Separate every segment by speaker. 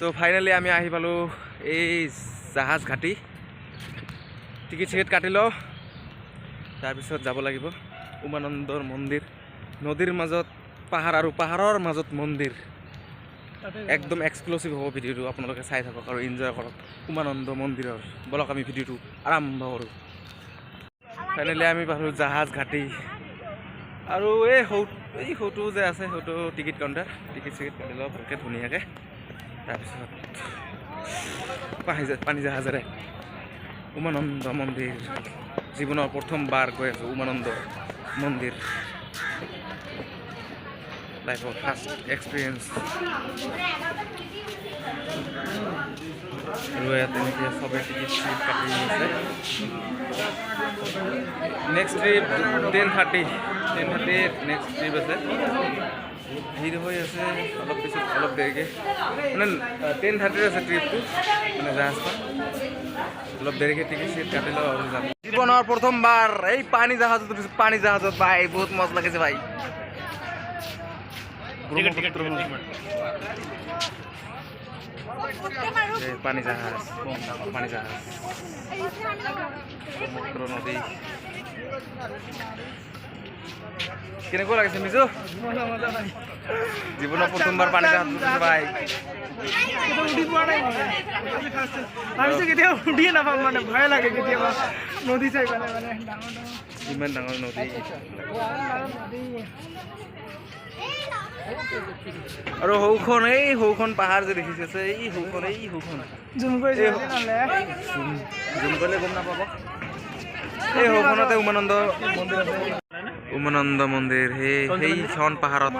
Speaker 1: so finally আমি আহি পালোঁ এই জাহাজ ঘাটি টিকেট চিকেট কাটি লওঁ তাৰপিছত যাব লাগিব উমানন্দৰ মন্দিৰ নদীৰ মাজত পাহাৰ আৰু পাহাৰৰ মাজত মন্দিৰ একদম এক্সক্লুসিভ হ'ব ভিডিঅ'টো আপোনালোকে চাই থাকক আৰু এনজয় কৰক উমানন্দ মন্দিৰৰ বলক আমি ভিডিঅ'টো আৰম্ভ কৰোঁ ফাইনেলি আমি পালোঁ জাহাজ ঘাটি আৰু এই সৌটো যে আছে সৌটো টিকেট কাউণ্টাৰ টিকেট চিকেট কাটি লওঁ ভালকৈ ধুনীয়াকৈ তাৰপিছত পানী জাহাজেৰে উমানন্দ মন্দিৰ জীৱনৰ প্ৰথমবাৰ গৈ আছোঁ উমানন্দ মন্দিৰ লাইফৰ ফাৰ্ষ্ট এক্সপিৰিয়েঞ্চ আৰু ইয়াত এনেকৈ চবে টিকেট চিকেট কাটি আছে নেক্সট ট্ৰিপ 10:30 নেক্সট ট্ৰিপ আছে ভিৰ হৈ আছে অলপ পিছত অলপ দেৰিকৈ মানে 10:30 আছে ট্ৰিপটো মানে জাহাজখন অলপ দেৰিকৈ টিকেট চিকেট কাটি লওঁ আৰু যাম জীৱনৰ প্ৰথমবাৰ এই পানী জাহাজত ভাই বহুত মজা লাগিছে ভাই পানী জাহাজ সমুদ্র নদী কেনেকুৱা লাগিছে মিজু জীৱনৰ প্ৰথমবাৰ পানী জাহাজ ভাই
Speaker 2: কেতিয়াবা উঠিয়ে নাপাম মানে ভয় লাগে কেতিয়াবা নদী চাই মানে
Speaker 1: ইমান ডাঙৰ নদী আৰু সৌখন পাহাৰ যে দেখিছে এই সৌখন
Speaker 2: জুম কৰিলে
Speaker 1: গম নাপাব এই সৌখনতে উমানন্দ মন্দিৰ আছে উমানন্দ মন্দিৰ সেইখন পাহাৰত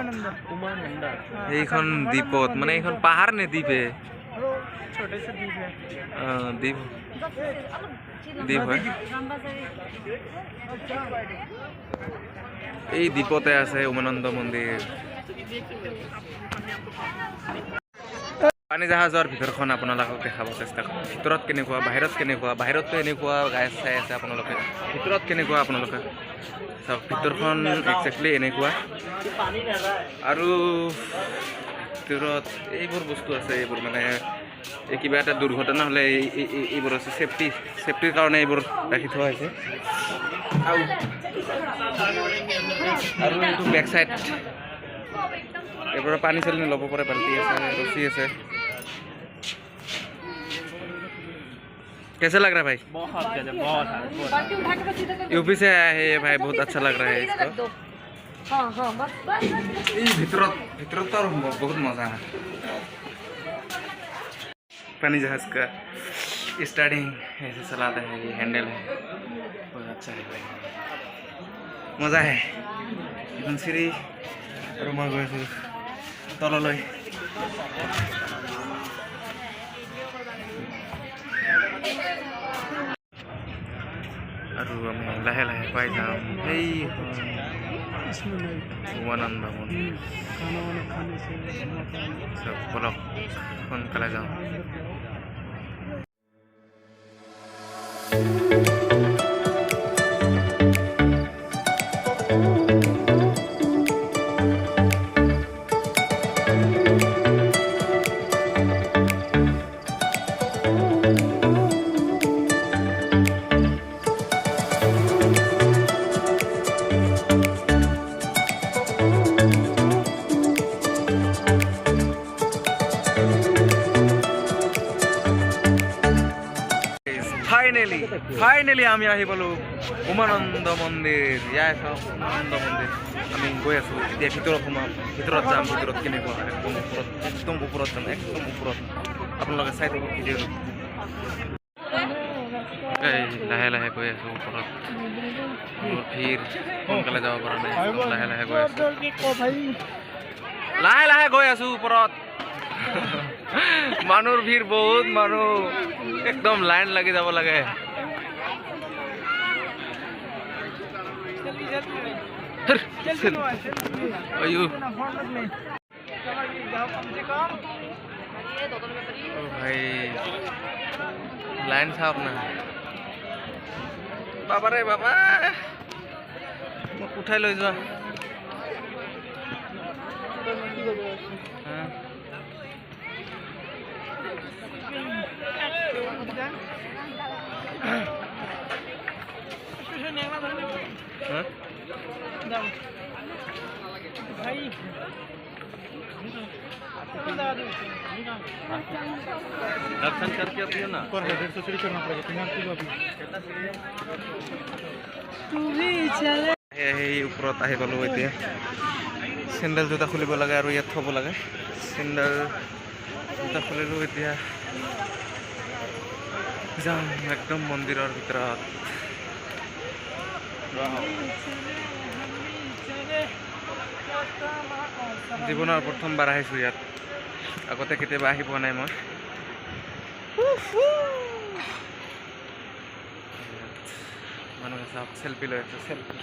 Speaker 1: সেইখন দ্বীপত মানে এইখন পাহাৰ নে দ্বীপে দ্বীপ হয় এই দ্বীপতে আছে উমানন্দ মন্দিৰ পানী জাহাজৰ ভিতৰখন আপোনালোকক দেখাব চেষ্টা কৰোঁ ভিতৰত কেনেকুৱা বাহিৰততো এনেকুৱা গাই চাই আছে আপোনালোকে ভিতৰত কেনেকুৱা আপোনালোকে চাওক ভিতৰখন একজেক্টলি এনেকুৱা আৰু ভিতৰত এইবোৰ বস্তু আছে এইবোৰ মানে কিবা এটা দুৰ্ঘটনা হ'লে এইবোৰ আছে চেফটিৰ কাৰণে এইবোৰ ৰাখি থোৱা হৈছে আৰু এইটো বেক চাইড এইবোৰৰ পানী চালি ল'ব পাৰে বাল্টি আছে ৰছী আছে कैसा लग रहा है भाई
Speaker 2: बहुत
Speaker 1: यूपी से आया है ये भाई बहुत अच्छा लग रहा है इसको भीतर तो बहुत मजा है पानी जहाज का स्टार्टिंग ऐसे चलाता है ये हैंडल है बहुत अच्छा है भाई मजा है एकदम सीरी और मैं गए तलলৈ আৰু আমি লাহে লাহে পাই যাম এই উমানন্দ মন্দিৰ বলক সোনকালে যাওঁ ফাইনেলি আমি আহি পালোঁ উমানন্দ মন্দিৰ ইয়াই চাওক উমানন্দ মন্দিৰ আমি গৈ আছোঁ এতিয়া ভিতৰত সোমাম ভিতৰত যাম ভিতৰত কেনেকুৱা একদম ওপৰত যাম একদম ওপৰত আপোনালোকে চাই থাকক ভিডিঅ'টো এই লাহে লাহে গৈ আছোঁ ওপৰত বহুত ভিৰ সোনকালে যাব পৰা নাই লাহে লাহে গৈ আছোঁ ওপৰত মানুহৰ ভিৰ বহুত মানুহ একদম লাইন লাগি যাব লাগে ভাই লাইন চাওক না বাবা রে বাবা মোক উঠাই লৈ যোৱা হ্যাঁ दर्शन करके पियो ना
Speaker 2: पर 150 सीढ़ी करना पड़ेगा तुम्हारे की अभी
Speaker 1: এই ওপৰত আহি পালোঁ এতিয়া চেণ্ডেল জোতা খুলিব লাগে আৰু ইয়াত থ'ব লাগে চেণ্ডেল জোতা খুলিলোঁ এতিয়া যাম একদম মন্দিৰৰ ভিতৰত জীৱনৰ প্ৰথমবাৰ আহিছোঁ ইয়াত আগতে কেতিয়াবা আহি পোৱা নাই মই মানুহে চাওক চেল্ফি লৈ আছে চেল্ফি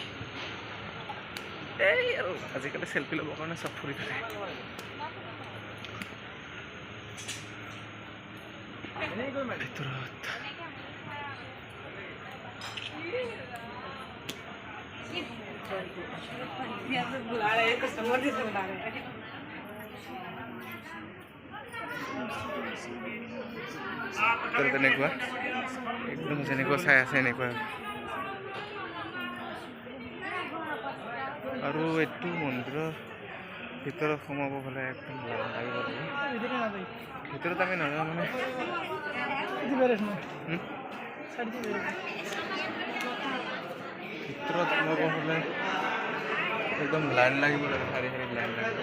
Speaker 1: এই আৰু আজিকালি চেল্ফি ল'বৰ কাৰণে চব ফুৰি থাকে ভিতৰত তেনেকুৱা একদম যেনেকুৱা চাই আছে এনেকুৱা আৰু এইটো মন্দিৰৰ ভিতৰত সোমাব হ'লে একদম লাগিব ভিতৰত আমি নাযাওঁ মানে ভিতৰত সোমাব হ'লে একদম লাইন লাগিব লাগে শাৰী শাৰী লাইন লাগিব